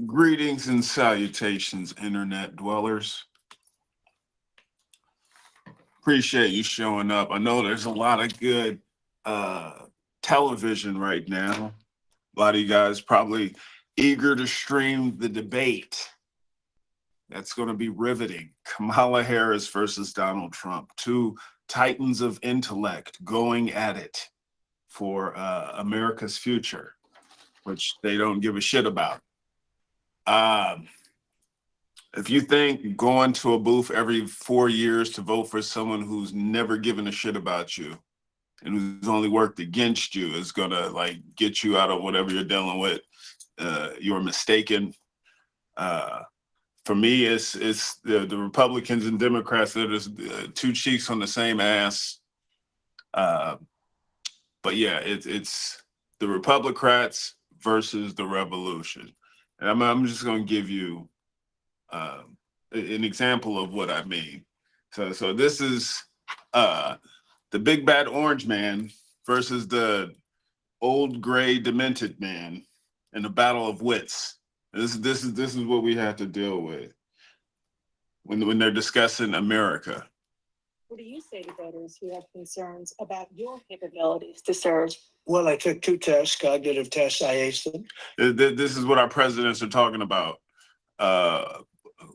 Greetings and salutations, internet dwellers. Appreciate you showing up. I know there's a lot of good uh, television right now. A lot of you guys probably eager to stream the debate. That's going to be riveting. Kamala Harris versus Donald Trump, two titans of intellect going at it for America's future, which they don't give a shit about. Um, if you think going to a booth every 4 years to vote for someone who's never given a shit about you and who's only worked against you is gonna like get you out of whatever you're dealing with, you're mistaken. Uh, for me, it's the Republicans and Democrats that are just, two cheeks on the same ass. Uh, but yeah, it's the Republicrats versus the revolution, and I'm just gonna give you an example of what I mean. So this is the big bad orange man versus the old gray demented man in a battle of wits. This is what we have to deal with when they're discussing America. What do you say to voters who have concerns about your capabilities to serve? Well, I took two tests, cognitive tests. I aced them. This is what our presidents are talking about.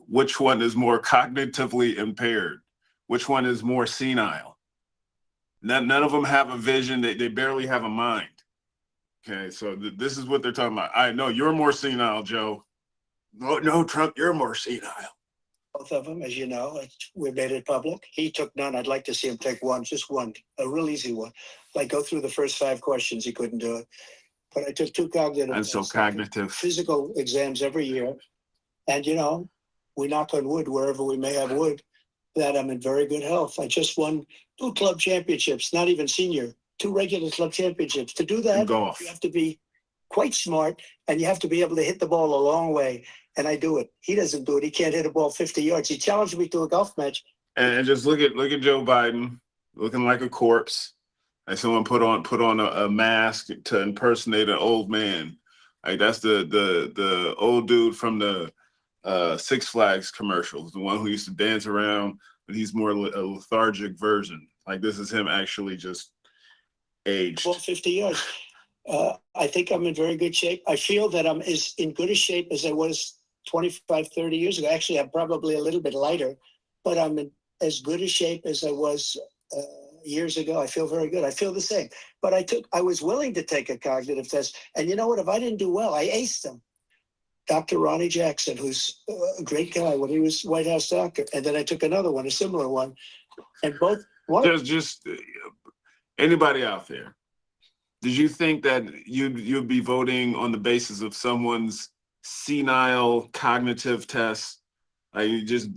Which one is more cognitively impaired? Which one is more senile? None of them have a vision. They barely have a mind. Okay, so this is what they're talking about. I know you're more senile, Joe. No, Trump, you're more senile. Both of them, as you know, we made it public. He took none. I'd like to see him take one, just one, a real easy one. Like go through the first 5 questions. He couldn't do it. But I took 2 cognitive And so tests, cognitive. physical exams every year. And, you know, we knock on wood wherever we may have wood, that I'm in very good health. I just won 2 club championships, not even senior, 2 regular club championships. To do that, golf. you have to be quite smart and you have to be able to hit the ball a long way. And I do it. He doesn't do it. He can't hit a ball 50 yards. He challenged me to a golf match. And just look at Joe Biden looking like a corpse. Like someone put on a mask to impersonate an old man. Like that's the old dude from the Six Flags commercials, the one who used to dance around, but he's more a lethargic version. Like this is him actually just aged. Ball 50 yards. I think I'm in very good shape. I feel that I'm as in good a shape as I was 25, 30 years ago. Actually, I'm probably a little bit lighter, but I'm in as good a shape as I was years ago. I feel very good. I feel the same. But I was willing to take a cognitive test. And you know what? If I didn't do well, I aced them. Dr. Ronnie Jackson, who's a great guy when he was White House doctor. And then I took another one, a similar one. And both one. Just anybody out there, did you think that you'd be voting on the basis of someone's senile cognitive test? Like you just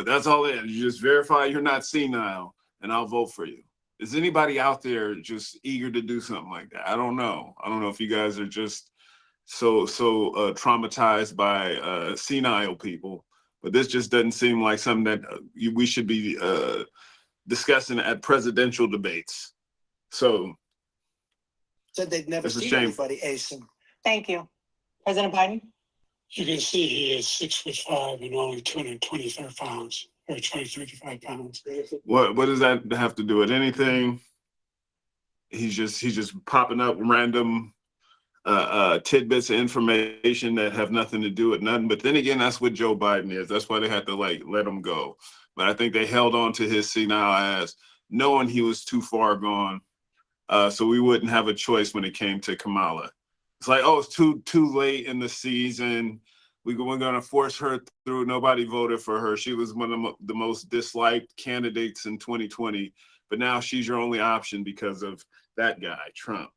that's all it is. You just verify you're not senile, and I'll vote for you. Is anybody out there just eager to do something like that? I don't know. I don't know if you guys are just so traumatized by senile people, but this just doesn't seem like something that we should be discussing at presidential debates. So Said they'd never it's a seen shame. anybody ace them. Thank you. President Biden? You can see he is 6'5" and only 225 pounds, or 235 pounds. What does that have to do with anything? He's just popping up random tidbits of information that have nothing to do with nothing. But then again, that's what Joe Biden is. That's why they had to like let him go. But I think they held on to his senile ass, knowing he was too far gone. So we wouldn't have a choice when it came to Kamala. It's like, oh, it's too late in the season. We're going to force her through. Nobody voted for her. She was one of the most disliked candidates in 2020. But now she's your only option because of that guy, Trump.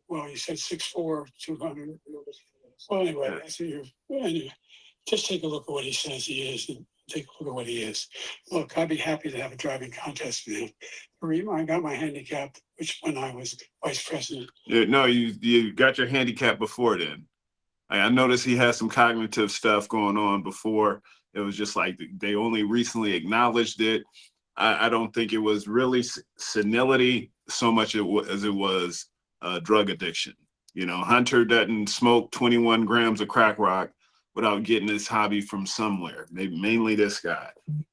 Well, he said 6'4", 200. Well, anyway, anyway, just take a look at what he says he is and take a look at what he is. Look, I'd be happy to have a driving contest with him. I got my handicap, which when I was vice president. Yeah, no, you got your handicap before then. I noticed he had some cognitive stuff going on before. It was just like they only recently acknowledged it. I don't think it was really senility so much as it was drug addiction. You know, Hunter doesn't smoke 21 grams of crack rock without getting his hobby from somewhere. Maybe mainly this guy.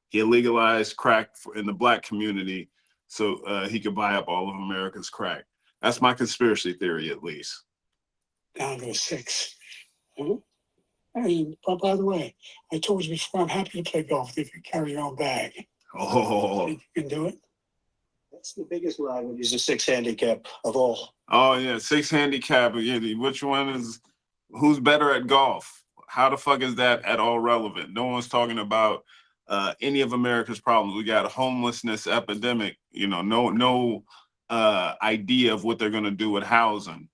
He legalized crack in the black community so he could buy up all of America's crack. That's my conspiracy theory, at least. Down to a 6. Mhm. Hey, by the way, I told you before, I'm happy to play golf if you carry your own bag. Oh, Think you can do it? That's the biggest ride when he's a 6 handicap of all. oh yeah, 6 handicap. Yeah, which one is? Who's better at golf? How the fuck is that at all relevant? No one's talking about any of America's problems. We got a homelessness epidemic. You know, no idea of what they're gonna do with housing.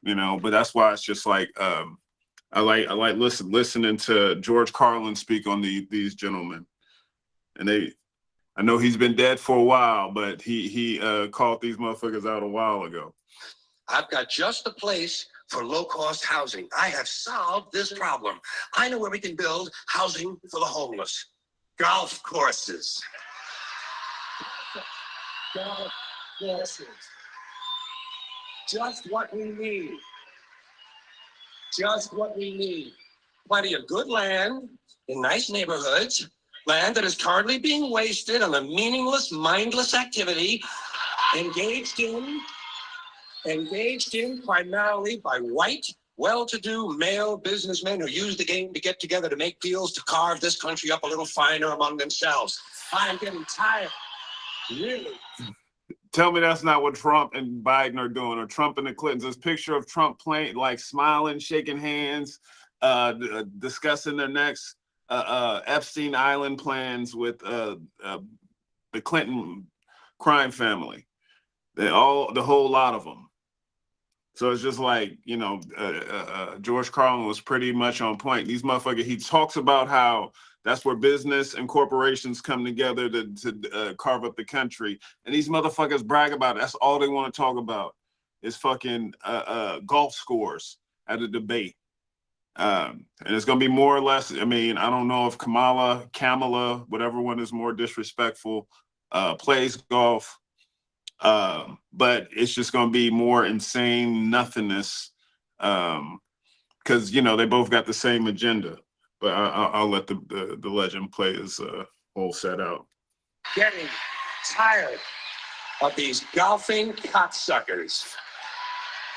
You know, but that's why it's just like I like listening to George Carlin speak on these gentlemen, and I know he's been dead for a while, but he called these motherfuckers out a while ago. I've got just the place for low-cost housing. I have solved this problem. I know where we can build housing for the homeless. Golf courses. Golf courses. Just what we need. Just what we need. Plenty of good land in nice neighborhoods. Land that is currently being wasted on a meaningless, mindless activity engaged in primarily by white, well-to-do male businessmen who use the game to get together to make deals to carve this country up a little finer among themselves. I am getting tired. Really. Tell me that's not what Trump and Biden are doing, or Trump and the Clintons. This picture of Trump playing, like smiling, shaking hands, discussing their next Epstein Island plans with the Clinton crime family. The whole lot of them. So it's just like, you know, George Carlin was pretty much on point. These motherfuckers, he talks about how that's where business and corporations come together to carve up the country. And these motherfuckers brag about it. That's all they want to talk about is fucking golf scores at a debate. And it's going to be more or less, I mean, I don't know if Kamala, whatever one is more disrespectful, plays golf. But it's just going to be more insane nothingness because, you know, they both got the same agenda. But I'll let the legend play his whole set out. Getting tired of these golfing cocksuckers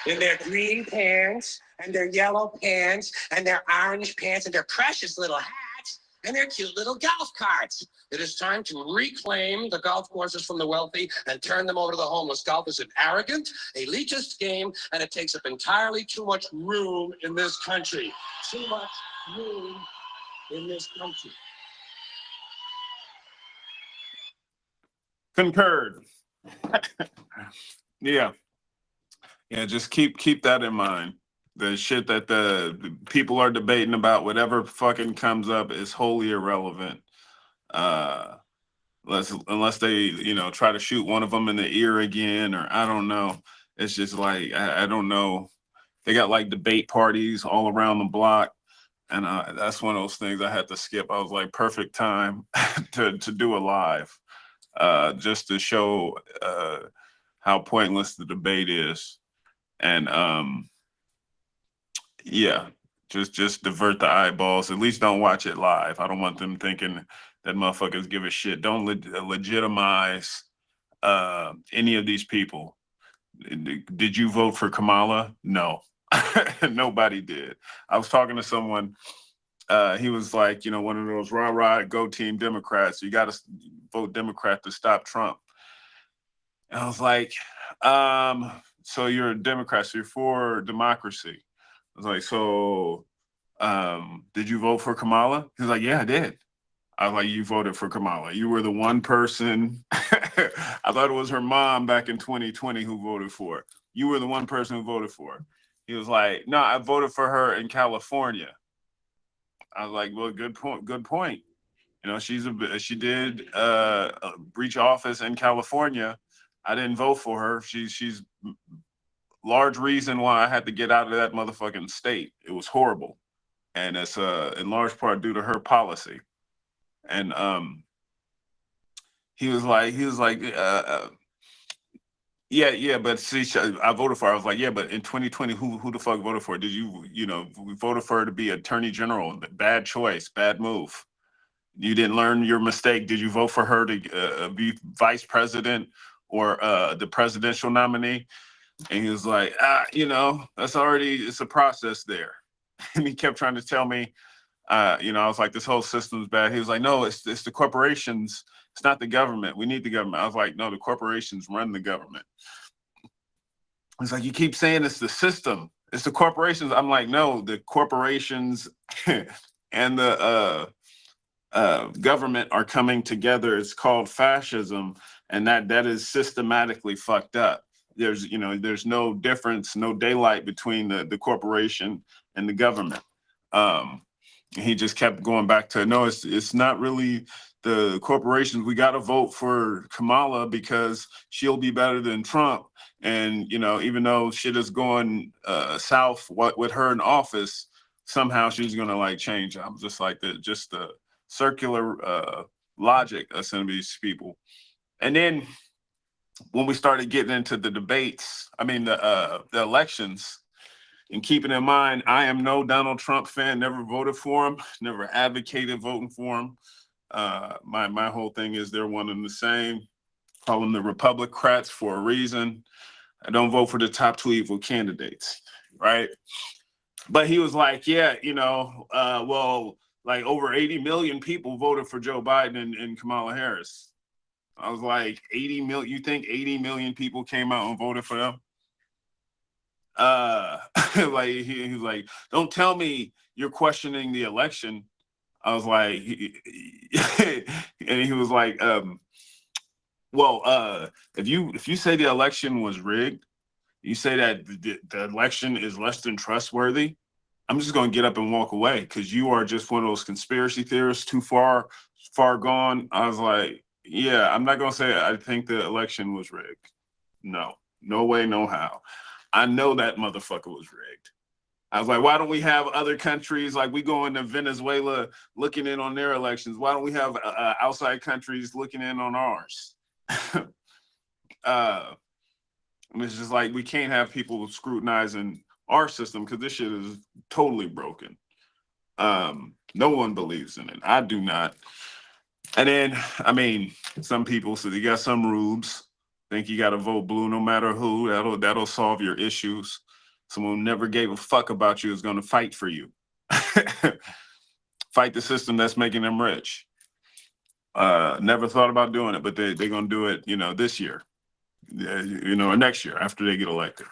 in their green pants and their yellow pants and their orange pants and their precious little hats and their cute little golf carts. It is time to reclaim the golf courses from the wealthy and turn them over to the homeless. Golf is an arrogant, elitist game, and it takes up entirely too much room in this country. Too much room in this country. Concurred. Yeah. Yeah, just keep that in mind. The shit that the people are debating about, whatever fucking comes up, is wholly irrelevant. Unless they, you know, try to shoot one of them in the ear again, or I don't know. It's just like I don't know. They got like debate parties all around the block, and that's one of those things I had to skip. I was like, perfect time to do a live, just to show how pointless the debate is, and yeah, just divert the eyeballs. At least don't watch it live. I don't want them thinking that motherfuckers give a shit. Don't legitimize any of these people. Did you vote for Kamala? No. Nobody did. I was talking to someone, he was like, you know, one of those rah-rah go team Democrats. You got to vote Democrat to stop Trump. And I was like, so you're a Democrat, so you're for democracy. I was like, so did you vote for Kamala? He was like, yeah, I did. I was like, you voted for Kamala. You were the one person, I thought it was her mom back in 2020 who voted for her. You were the one person who voted for her. He was like, no, I voted for her in California. I was like, well, good point. You know, she did reach office in California. I didn't vote for her. She's large reason why I had to get out of that motherfucking state. It was horrible. And it's in large part due to her policy. And he was like, Yeah, but see, I voted for her. I was like, yeah, but in 2020, who the fuck voted for her? Did we voted for her to be attorney general? Bad choice, bad move. You didn't learn your mistake. Did you vote for her to be vice president or the presidential nominee? And he was like, that's already, it's a process there. And he kept trying to tell me, I was like, this whole system's bad. He was like, no, it's the corporations. It's not the government. We need the government. I was like, no, the corporations run the government. He's like, you keep saying it's the system. It's the corporations. I'm like, no, the corporations and the government are coming together. It's called fascism, and that is systematically fucked up. There's no difference, no daylight between the corporation and the government. He just kept going back to, no, it's not really the corporations. We got to vote for Kamala because she'll be better than Trump. And even though shit is going south, with her in office, somehow she's gonna like change. I'm just like the circular logic of some of these people. And then when we started getting into the debates, the elections, and keeping in mind, I am no Donald Trump fan, never voted for him, never advocated voting for him. My whole thing is they're one and the same. Call them the Republicrats for a reason. I don't vote for the top two evil candidates, right? But he was like, yeah, well, like over 80 million people voted for Joe Biden and Kamala Harris. I was like, 80 million, you think 80 million people came out and voted for them? Like he was like, don't tell me you're questioning the election. I was like, and he was like, well, if you say the election was rigged, you say that the election is less than trustworthy, I'm just going to get up and walk away because you are just one of those conspiracy theorists too far gone. I was like, yeah, I'm not going to say I think the election was rigged. No way, no how. I know that motherfucker was rigged. I was like, why don't we have other countries, like we go into Venezuela looking in on their elections? Why don't we have outside countries looking in on ours? It's just like, we can't have people scrutinizing our system because this shit is totally broken. No one believes in it. I do not. And then, some people, so they got some rubes, think you got to vote blue no matter who. That'll solve your issues. Someone who never gave a fuck about you is going to fight for you. Fight the system that's making them rich. Never thought about doing it, but they're going to do it, this year, or next year after they get elected.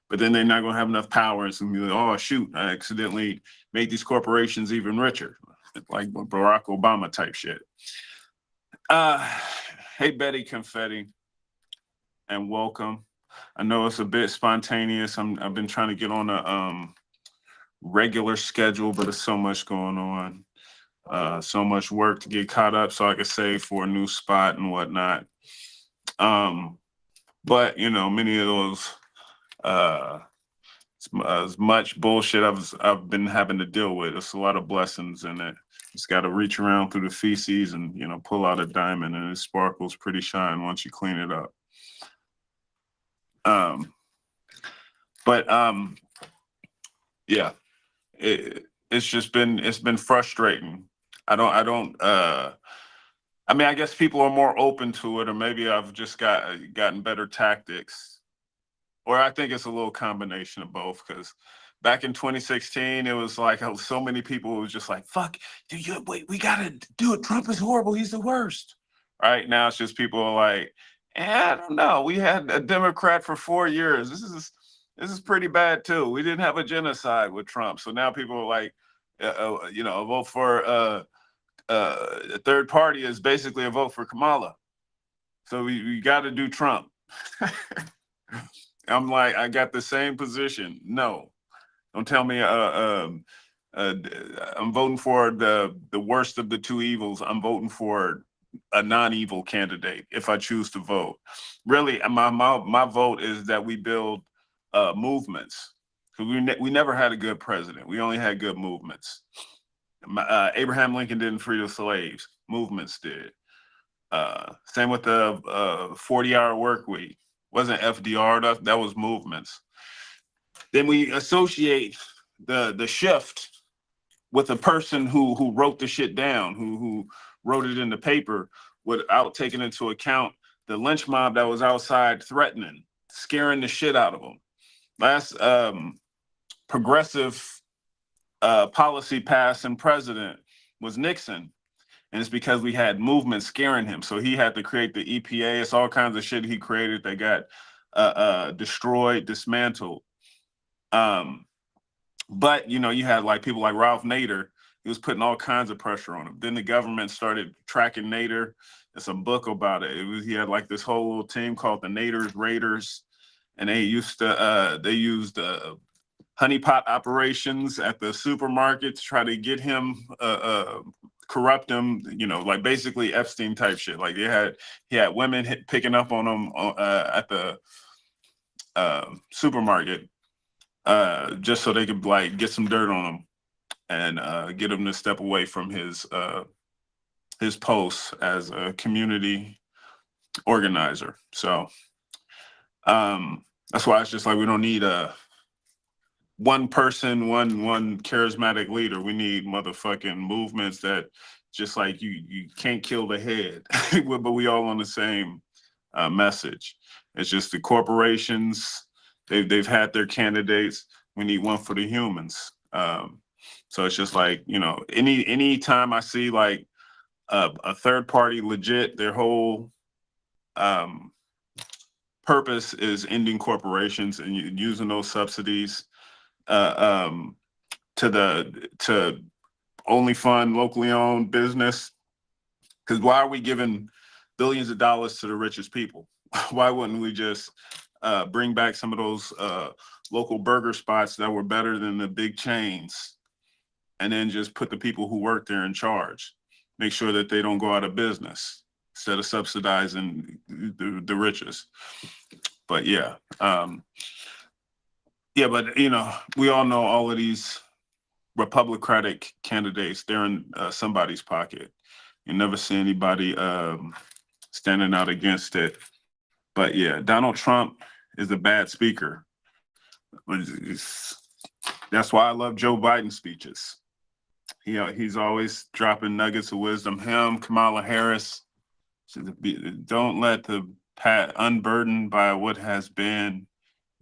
But then they're not going to have enough power, and some be like, oh shoot, I accidentally made these corporations even richer, like Barack Obama type shit. Hey Betty Confetti, and welcome. I know it's a bit spontaneous. I've been trying to get on a regular schedule, but there's so much going on, so much work to get caught up, so I could save for a new spot and whatnot. But many of those. As much bullshit I've been having to deal with. It's a lot of blessings in it. Just got to reach around through the feces and pull out a diamond, and it sparkles pretty shine once you clean it up. Yeah, it's been frustrating. I guess people are more open to it, or maybe I've just gotten better tactics. Or I think it's a little combination of both, because back in 2016, it was like so many people was just like, fuck, dude, we gotta do it. Trump is horrible. He's the worst. Right now, it's just people are like, I don't know. We had a Democrat for 4 years. This is pretty bad too. We didn't have a genocide with Trump. So now people are like, a vote for a third party is basically a vote for Kamala. So we got to do Trump. I'm like, I got the same position. No, don't tell me I'm voting for the worst of the two evils. I'm voting for a non-evil candidate if I choose to vote. Really, my vote is that we build movements. We never had a good president. We only had good movements. Abraham Lincoln didn't free the slaves. Movements did. Same with the 40-hour work week. Wasn't FDR, that was movements. Then we associate the shift with a person who wrote the shit down, who wrote it in the paper without taking into account the lynch mob that was outside threatening, scaring the shit out of them. Last progressive policy passing president was Nixon. And it's because we had movement scaring him. So he had to create the EPA. It's all kinds of shit he created that got destroyed, dismantled. But, you know, you had like people like Ralph Nader. He was putting all kinds of pressure on him. Then the government started tracking Nader. There's a book about it. He had like this whole little team called the Nader's Raiders. And they used honeypot operations at the supermarket to try to get him, corrupt him, you know, like basically Epstein type shit. Like he had women picking up on him at the supermarket just so they could like get some dirt on him and get him to step away from his post as a community organizer. So that's why it's just like we don't need one person, one charismatic leader. We need motherfucking movements that just like you can't kill the head, but we all on the same message. It's just the corporations, they've had their candidates. We need one for the humans. So it's just like, you know, any time I see like a third party legit, their whole purpose is ending corporations and using those subsidies to only fund locally owned business. Because why are we giving billions of dollars to the richest people? Why wouldn't we just bring back some of those local burger spots that were better than the big chains, and then just put the people who work there in charge, make sure that they don't go out of business instead of subsidizing the richest. But yeah. Yeah, but you know, we all know all of these Republicratic candidates, they're in somebody's pocket. You never see anybody standing out against it. But yeah, Donald Trump is a bad speaker. That's why I love Joe Biden speeches. He's always dropping nuggets of wisdom. Him, Kamala Harris, don't let the unburdened by what has been,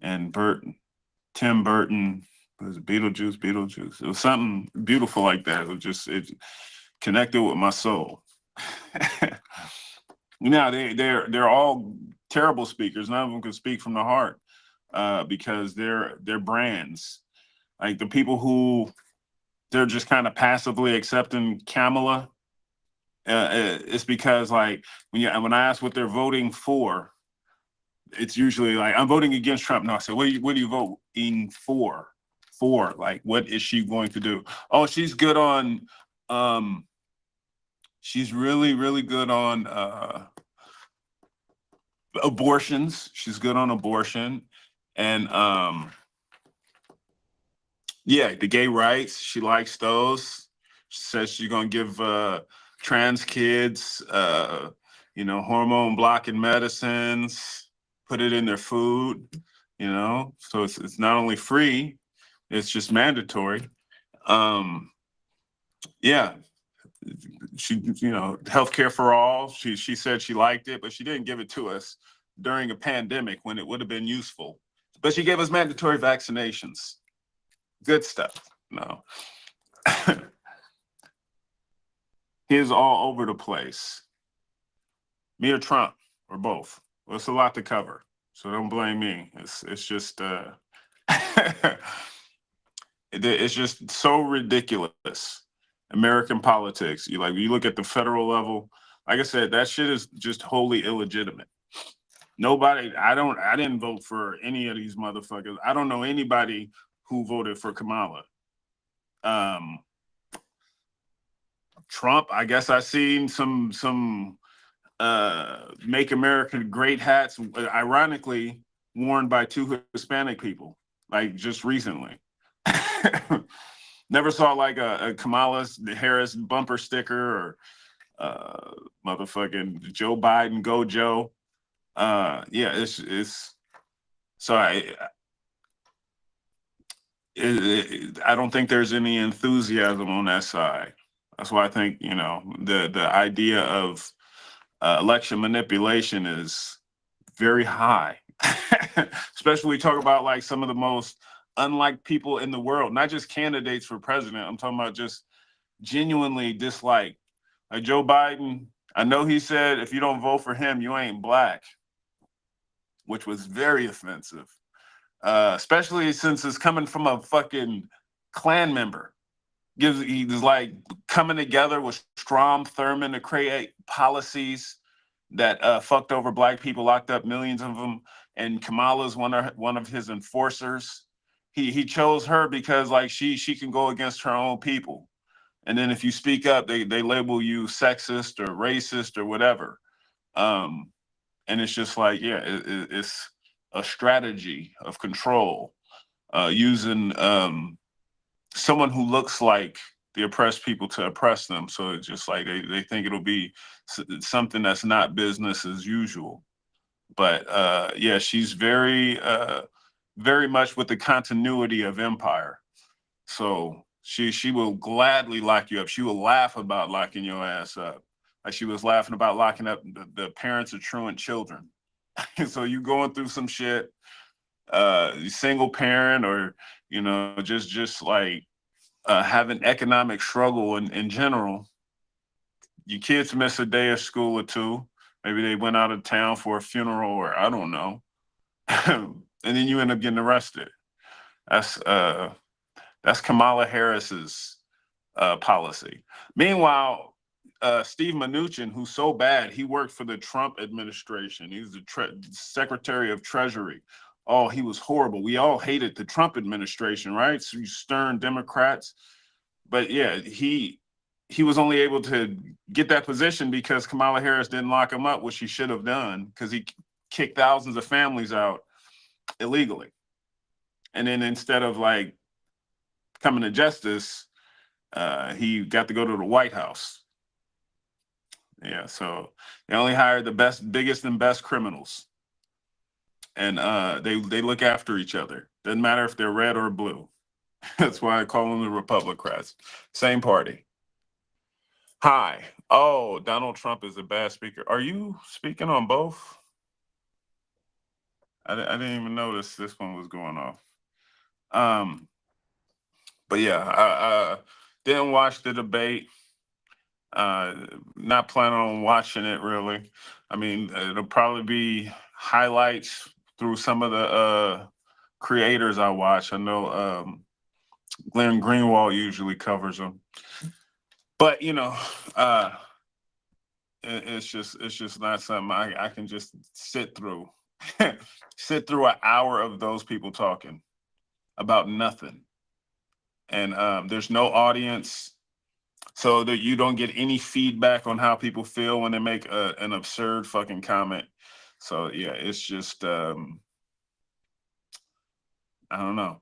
and Tim Burton, was it Beetlejuice? It was something beautiful like that. It connected with my soul. Now they're all terrible speakers. None of them can speak from the heart because they're brands. Like the people who they're just kind of passively accepting Kamala. It's because like when I ask what they're voting for, it's usually like, I'm voting against Trump. No, I say, what are you voting for? For like, what is she going to do? Oh, she's good on, she's really, really good on abortions. She's good on abortion. And yeah, the gay rights, she likes those. She says she's gonna give trans kids, hormone blocking medicines, put it in their food, so it's not only free, it's just mandatory. Yeah, she, healthcare for all. She said she liked it, but she didn't give it to us during a pandemic when it would have been useful. But she gave us mandatory vaccinations. Good stuff. No. He is all over the place. Me or Trump, or both. Well, it's a lot to cover, so don't blame me. It's just it's just so ridiculous. American politics. You look at the federal level. Like I said, that shit is just wholly illegitimate. Nobody. I didn't vote for any of these motherfuckers. I don't know anybody who voted for Kamala. Trump, I guess I seen some Make America Great hats, ironically worn by two Hispanic people, like just recently. Never saw like a Kamala Harris bumper sticker or motherfucking Joe Biden, go Joe. Yeah, it's so I don't think there's any enthusiasm on that side. That's why I think, you know, the idea of election manipulation is very high, especially we talk about like some of the most unliked people in the world, not just candidates for president. I'm talking about just genuinely disliked. Like Joe Biden, I know he said if you don't vote for him, you ain't black, which was very offensive, especially since it's coming from a fucking Klan member. He's like coming together with Strom Thurmond to create policies that fucked over black people, locked up millions of them, and Kamala's one of his enforcers. He chose her because like she can go against her own people, and then if you speak up, they label you sexist or racist or whatever. Um, and it's just like, yeah, it's a strategy of control, using someone who looks like the oppressed people to oppress them. So it's just like they think it'll be something that's not business as usual. But yeah, she's very much with the continuity of empire. So she will gladly lock you up. She will laugh about locking your ass up. Like she was laughing about locking up the parents of truant children. So you going through some shit, single parent, or you know, just like having economic struggle in general. Your kids miss a day of school or two. Maybe they went out of town for a funeral, or I don't know, and then you end up getting arrested. That's that's Kamala Harris's policy. Meanwhile, Steve Mnuchin, who's so bad, he worked for the Trump administration. He was the Secretary of Treasury. Oh, he was horrible. We all hated the Trump administration, right? So you stern Democrats. But yeah, he was only able to get that position because Kamala Harris didn't lock him up, which she should have done, because he kicked thousands of families out illegally. And then instead of like coming to justice, he got to go to the White House. Yeah, so they only hired the best, biggest, and best criminals, and they look after each other. Doesn't matter if they're red or blue. That's why I call them the Republicrats. Same party. Hi. Oh, Donald Trump is a bad speaker. Are you speaking on both? I didn't even notice this one was going off. But yeah, I didn't watch the debate. Not planning on watching it really. I mean, it'll probably be highlights through some of the creators I watch. I know Glenn Greenwald usually covers them, but you know, it's just not something I can just sit through. Sit through an hour of those people talking about nothing, and there's no audience, so that you don't get any feedback on how people feel when they make an absurd fucking comment. So yeah, it's just I don't know.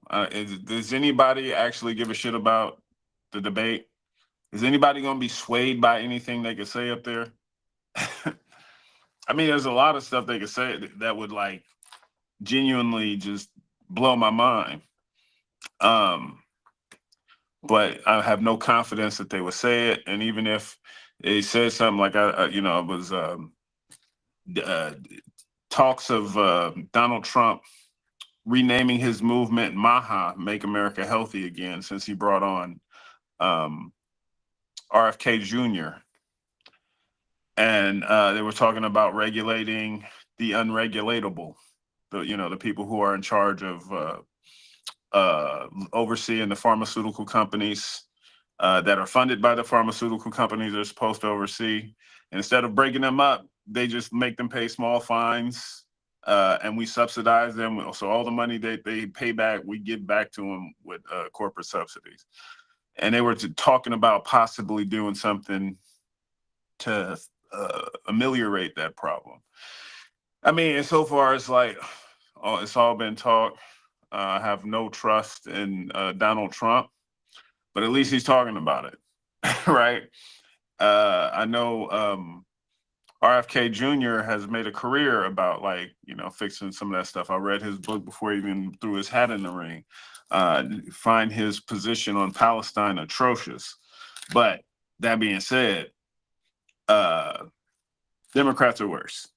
Does anybody actually give a shit about the debate? Is anybody going to be swayed by anything they could say up there? I mean, there's a lot of stuff they could say that would like genuinely just blow my mind. But I have no confidence that they would say it. And even if they said something like, you know, it was talks of Donald Trump renaming his movement MAHA, Make America Healthy Again, since he brought on RFK Jr. And they were talking about regulating the unregulatable, the people who are in charge of overseeing the pharmaceutical companies that are funded by the pharmaceutical companies they're supposed to oversee. And instead of breaking them up, they just make them pay small fines, and we subsidize them. So all the money they pay back, we give back to them with corporate subsidies. And they were talking about possibly doing something to ameliorate that problem. I mean, and so far it's like, it's all been talk. I have no trust in Donald Trump, but at least he's talking about it, right? I know RFK Jr. has made a career about like, fixing some of that stuff. I read his book before he even threw his hat in the ring. Find his position on Palestine atrocious. But that being said, Democrats are worse.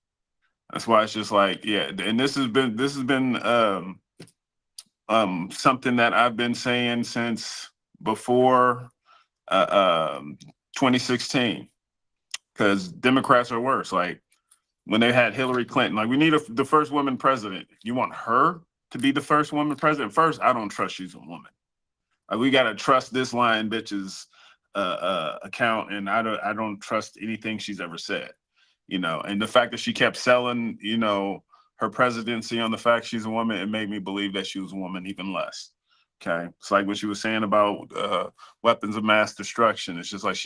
That's why it's just like, yeah, and this has been something that I've been saying since before 2016, because Democrats are worse. Like when they had Hillary Clinton, like we need the first woman president. You want her to be the first woman president? First, I don't trust she's a woman. Like we gotta trust this lying bitch's account, and I don't trust anything she's ever said. And the fact that she kept selling, her presidency on the fact she's a woman, it made me believe that she was a woman even less. Okay. It's like what she was saying about weapons of mass destruction. It's just like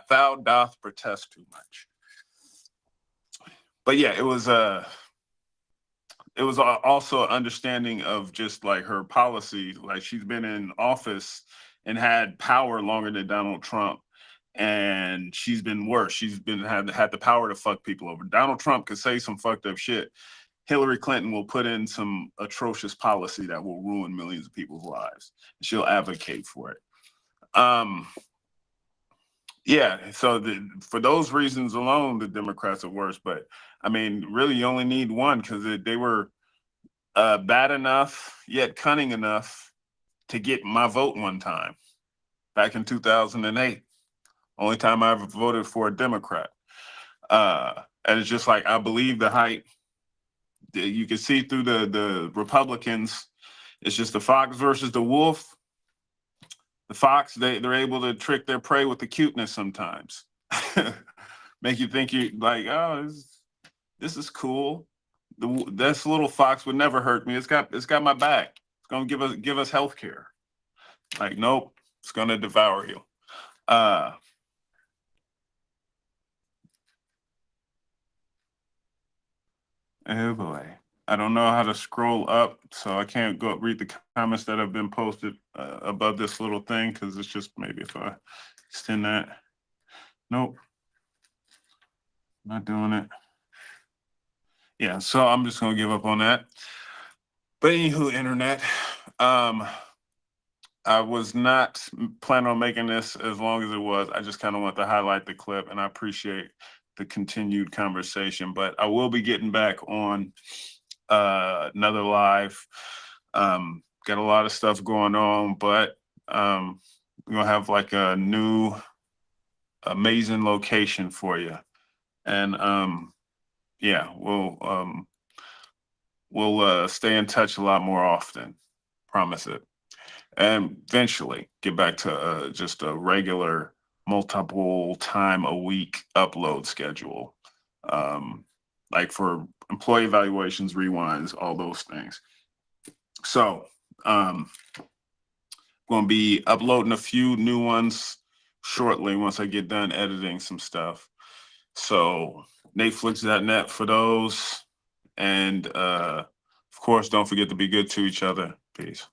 thou doth protest too much. But yeah, it was also understanding of just like her policy. Like she's been in office and had power longer than Donald Trump. And she's been worse. She's had the power to fuck people over. Donald Trump could say some fucked up shit. Hillary Clinton will put in some atrocious policy that will ruin millions of people's lives. She'll advocate for it. Yeah. So for those reasons alone, the Democrats are worse. But I mean, really, you only need one because they were bad enough yet cunning enough to get my vote one time back in 2008. Only time I ever voted for a Democrat. And it's just like, I believe the hype. You can see through the Republicans, it's just the fox versus the wolf. The fox, they're able to trick their prey with the cuteness sometimes. Make you think you like, oh, this is cool. This little fox would never hurt me. It's got my back. It's gonna give us health care. Like, nope, it's gonna devour you. Oh boy. I don't know how to scroll up, so I can't go read the comments that have been posted above this little thing because it's just maybe if I extend that. Nope. Not doing it. Yeah, so I'm just gonna give up on that. But anywho, internet. I was not planning on making this as long as it was. I just kind of want to highlight the clip, and I appreciate the continued conversation. But I will be getting back on another live. Got a lot of stuff going on, but we're gonna have like a new amazing location for you. And yeah, we'll stay in touch a lot more often. Promise it. And eventually get back to just a regular multiple time a week upload schedule. Like for employee evaluations, rewinds, all those things. So going to be uploading a few new ones shortly once I get done editing some stuff. So Netflix.net for those. And of course, don't forget to be good to each other. Peace.